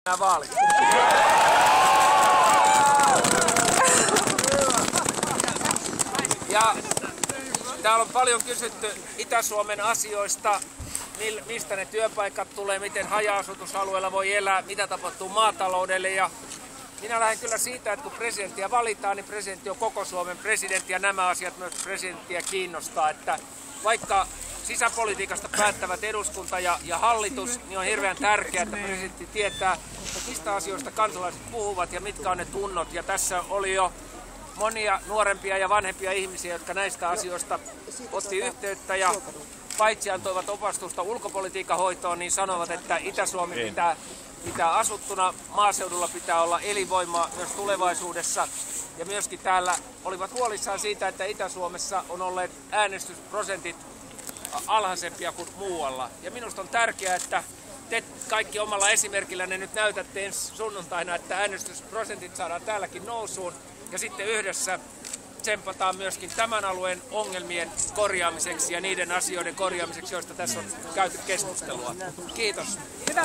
nämä vaalit. Ja täällä on paljon kysytty Itä-Suomen asioista, mistä ne työpaikat tulee, miten haja-asutusalueella voi elää, mitä tapahtuu maataloudelle. Ja minä lähden kyllä siitä, että kun presidenttiä valitaan, niin presidentti on koko Suomen presidentti ja nämä asiat myös presidenttiä kiinnostaa. Että vaikka sisäpolitiikasta päättävät eduskunta ja hallitus, niin on hirveän tärkeää, että presidentti tietää, mistä asioista kansalaiset puhuvat ja mitkä on ne tunnot. Ja tässä oli jo monia nuorempia ja vanhempia ihmisiä, jotka näistä asioista otti yhteyttä ja paitsi antoivat opastusta ulkopolitiikan hoitoon, niin sanovat, että Itä-Suomi pitää asuttuna, maaseudulla pitää olla elinvoimaa myös tulevaisuudessa. Ja myöskin täällä olivat huolissaan siitä, että Itä-Suomessa on olleet äänestysprosentit alhaisempia kuin muualla. Ja minusta on tärkeää, että te kaikki omalla esimerkillänne nyt näytätte ensi sunnuntaina, että äänestysprosentit saadaan täälläkin nousuun. Ja sitten yhdessä tsempataan myöskin tämän alueen ongelmien korjaamiseksi ja niiden asioiden korjaamiseksi, joista tässä on käyty keskustelua. Kiitos. Hyvä